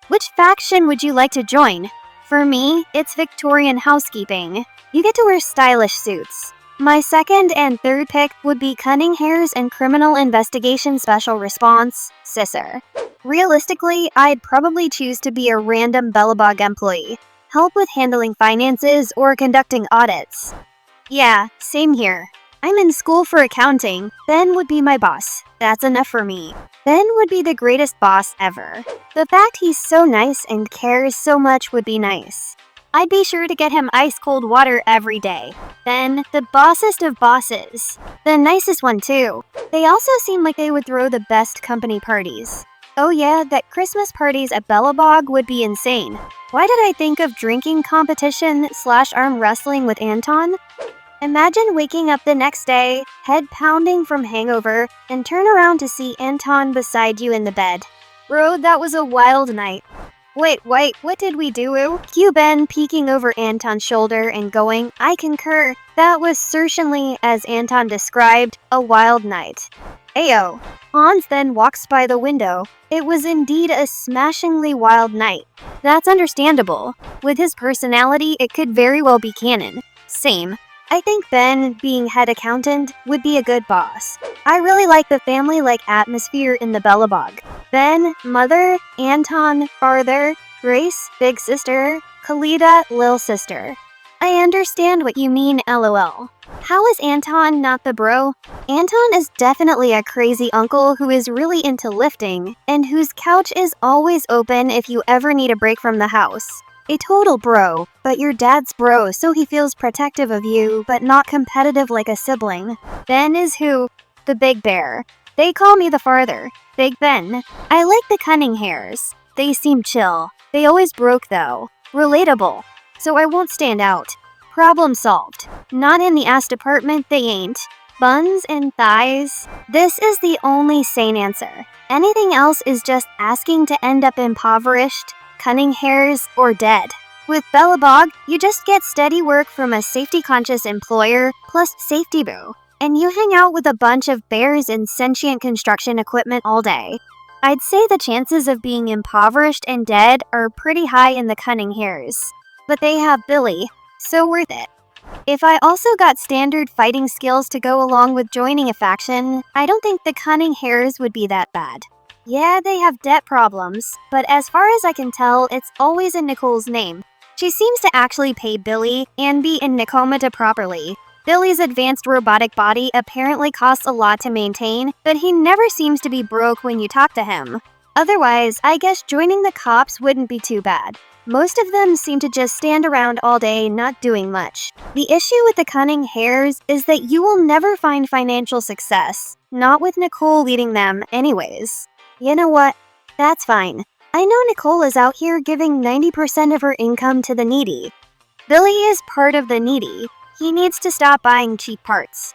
Which faction would you like to join? For me, it's Victorian Housekeeping. You get to wear stylish suits. My second and third pick would be Cunning Hares and Criminal Investigation Special Response, Sisser. Realistically, I'd probably choose to be a random Belobog employee. Help with handling finances or conducting audits. Yeah, same here. I'm in school for accounting. Ben would be my boss. That's enough for me. Ben would be the greatest boss ever. The fact he's so nice and cares so much would be nice. I'd be sure to get him ice-cold water every day. Then, the bossest of bosses. The nicest one too. They also seem like they would throw the best company parties. Oh yeah, that Christmas parties at Belobog would be insane. Why did I think of drinking competition / arm wrestling with Anton? Imagine waking up the next day, head pounding from hangover, and turn around to see Anton beside you in the bed. Bro, that was a wild night. Wait, what did we do? Cue Ben peeking over Anton's shoulder and going, I concur. That was certainly, as Anton described, a wild night. Ayo. Hans then walks by the window. It was indeed a smashingly wild night. That's understandable. With his personality, it could very well be canon. Same. I think Ben, being head accountant, would be a good boss. I really like the family-like atmosphere in the Belobog. Ben, mother, Anton, father, Grace, big sister, Khalida, lil sister. I understand what you mean, lol. How is Anton not the bro? Anton is definitely a crazy uncle who is really into lifting, and whose couch is always open if you ever need a break from the house. A total bro, but your dad's bro, so he feels protective of you, but not competitive like a sibling. Ben is who? The big bear. They call me the father. Big Ben. I like the Cunning Hares. They seem chill. They always broke though. Relatable. So I won't stand out. Problem solved. Not in the ass department, they ain't. Buns and thighs. This is the only sane answer. Anything else is just asking to end up impoverished, Cunning Hares, or dead. With Belobog, you just get steady work from a safety-conscious employer plus safety boo, and you hang out with a bunch of bears and sentient construction equipment all day. I'd say the chances of being impoverished and dead are pretty high in the Cunning Hares, but they have Billy, so worth it. If I also got standard fighting skills to go along with joining a faction, I don't think the Cunning Hares would be that bad. Yeah, they have debt problems, but as far as I can tell, it's always in Nicole's name. She seems to actually pay Billy and be in Nicomata properly. Billy's advanced robotic body apparently costs a lot to maintain, but he never seems to be broke when you talk to him. Otherwise, I guess joining the cops wouldn't be too bad. Most of them seem to just stand around all day not doing much. The issue with the Cunning Hares is that you will never find financial success, not with Nicole leading them anyways. You know what? That's fine. I know Nicole is out here giving 90% of her income to the needy. Billy is part of the needy. He needs to stop buying cheap parts.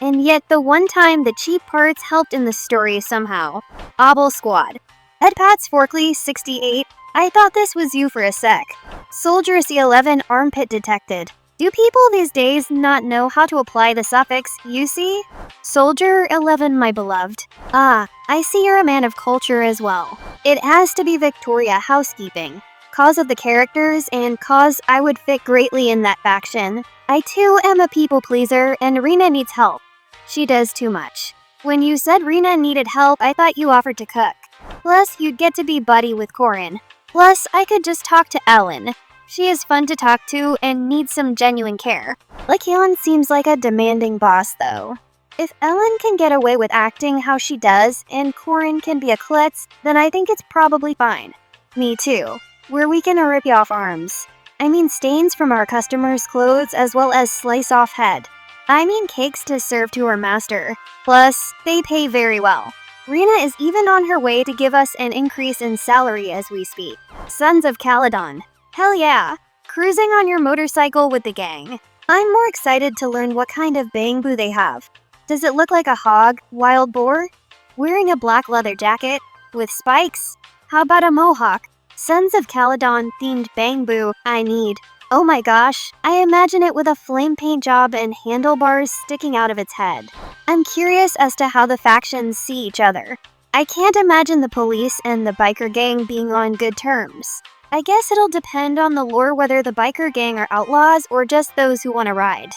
And yet the one time the cheap parts helped in the story somehow. Obble Squad. Edpats Forkley 68. I thought this was you for a sec. Soldiers 11 armpit detected. Do people these days not know how to apply the suffix UC? Soldier 11, my beloved. Ah, I see you're a man of culture as well. It has to be Victoria Housekeeping. Cause of the characters and cause I would fit greatly in that faction. I too am a people pleaser and Rena needs help. She does too much. When you said Rena needed help, I thought you offered to cook. Plus, you'd get to be buddy with Corin. Plus, I could just talk to Ellen. She is fun to talk to and needs some genuine care. Lakeon seems like a demanding boss though. If Ellen can get away with acting how she does and Corin can be a klutz, then I think it's probably fine. Me too. Where we can rip you off arms. I mean stains from our customers' clothes as well as slice off head. I mean cakes to serve to her master. Plus, they pay very well. Rena is even on her way to give us an increase in salary as we speak. Sons of Caledon. Hell yeah! Cruising on your motorcycle with the gang. I'm more excited to learn what kind of bangbu they have. Does it look like a hog, wild boar? Wearing a black leather jacket? With spikes? How about a mohawk? Sons of Caledon themed bangbu I need. Oh my gosh, I imagine it with a flame paint job and handlebars sticking out of its head. I'm curious as to how the factions see each other. I can't imagine the police and the biker gang being on good terms. I guess it'll depend on the lore whether the biker gang are outlaws or just those who want to ride.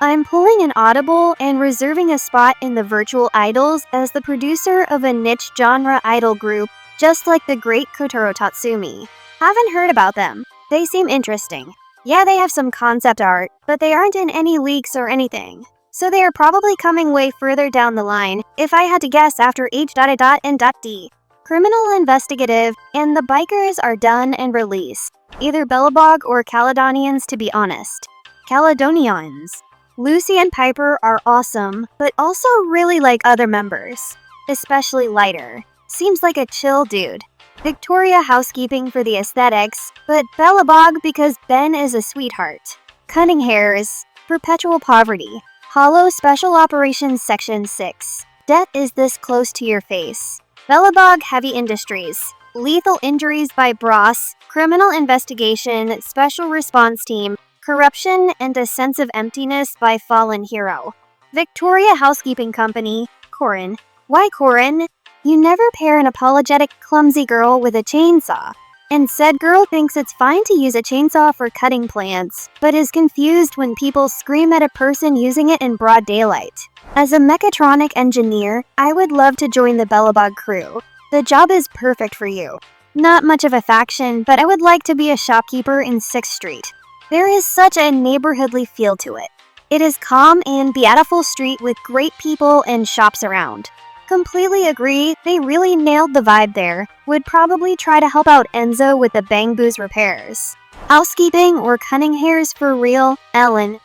I'm pulling an audible and reserving a spot in the virtual idols as the producer of a niche genre idol group, just like the great Kotaro Tatsumi. Haven't heard about them. They seem interesting. Yeah, they have some concept art, but they aren't in any leaks or anything. So they are probably coming way further down the line, if I had to guess after H.D. Criminal Investigative, and the bikers are done and released. Either Belobog or Caledonians, to be honest. Caledonians. Lucy and Piper are awesome, but also really like other members. Especially Lighter. Seems like a chill dude. Victoria Housekeeping for the aesthetics, but Belobog because Ben is a sweetheart. Cunning Hares. Perpetual Poverty. Hollow Special Operations Section 6. Death is this close to your face. Belobog Heavy Industries. Lethal Injuries by Bros. Criminal Investigation, Special Response Team, Corruption, and a Sense of Emptiness by Fallen Hero. Victoria Housekeeping Company, Corin. Why Corin? You never pair an apologetic, clumsy girl with a chainsaw. And said girl thinks it's fine to use a chainsaw for cutting plants, but is confused when people scream at a person using it in broad daylight. As a mechatronic engineer, I would love to join the Belobog crew. The job is perfect for you. Not much of a faction, but I would like to be a shopkeeper in 6th Street. There is such a neighborhoodly feel to it. It is calm and beautiful street with great people and shops around. Completely agree, they really nailed the vibe there. Would probably try to help out Enzo with the Bang Boo's repairs. Housekeeping or Cunning Hares for real, Ellen.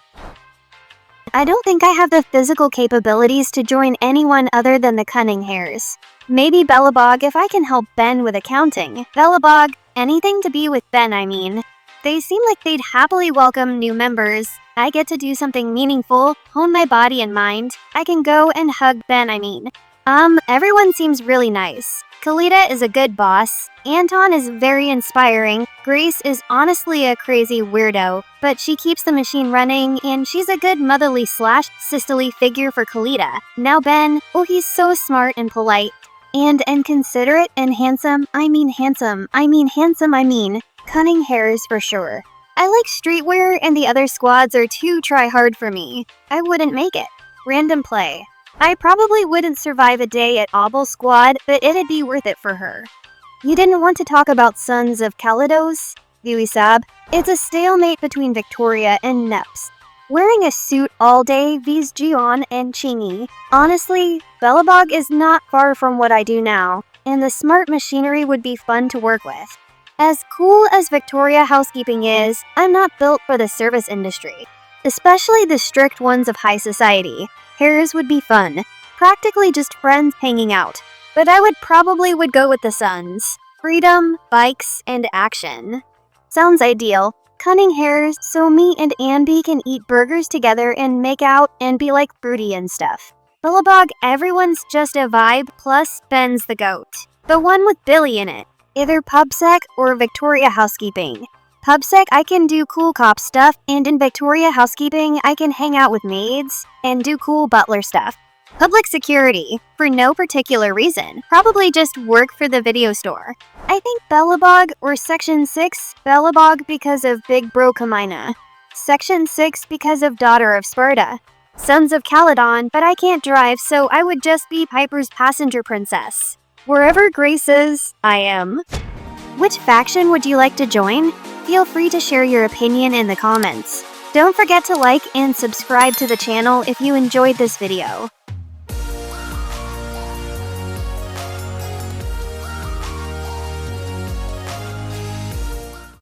I don't think I have the physical capabilities to join anyone other than the Cunning Hares. Maybe Belobog if I can help Ben with accounting. Belobog, anything to be with Ben, I mean. They seem like they'd happily welcome new members. I get to do something meaningful, hone my body and mind. I can go and hug Ben, I mean. Everyone seems really nice. Kalita is a good boss. Anton is very inspiring. Grace is honestly a crazy weirdo, but she keeps the machine running, and she's a good motherly / sisterly figure for Kalita. Now Ben, oh he's so smart and polite. And considerate and handsome, Cunning Hares for sure. I like streetwear and the other squads are too try-hard for me. I wouldn't make it. Random play. I probably wouldn't survive a day at Obel Squad, but it'd be worth it for her. You didn't want to talk about Sons of Kalados? Viwisab. It's a stalemate between Victoria and Neps. Wearing a suit all day vis Gion and Chingy. Honestly, Belobog is not far from what I do now, and the smart machinery would be fun to work with. As cool as Victoria Housekeeping is, I'm not built for the service industry. Especially the strict ones of high society. Hares would be fun. Practically just friends hanging out. But I probably would go with the Sons. Freedom, bikes, and action. Sounds ideal. Cunning Hares so me and Anby can eat burgers together and make out and be like fruity and stuff. Belobog, everyone's just a vibe, plus Ben's the goat. The one with Billy in it. Either PubSec or Victoria Housekeeping. PubSec, I can do cool cop stuff, and in Victoria Housekeeping, I can hang out with maids and do cool butler stuff. Public security, for no particular reason, probably just work for the video store. I think Belobog or Section 6, Belobog because of Big Bro Kamina. Section 6 because of Daughter of Sparta. Sons of Caledon, but I can't drive, so I would just be Piper's passenger princess. Wherever Grace is, I am. Which faction would you like to join? Feel free to share your opinion in the comments. Don't forget to like and subscribe to the channel if you enjoyed this video.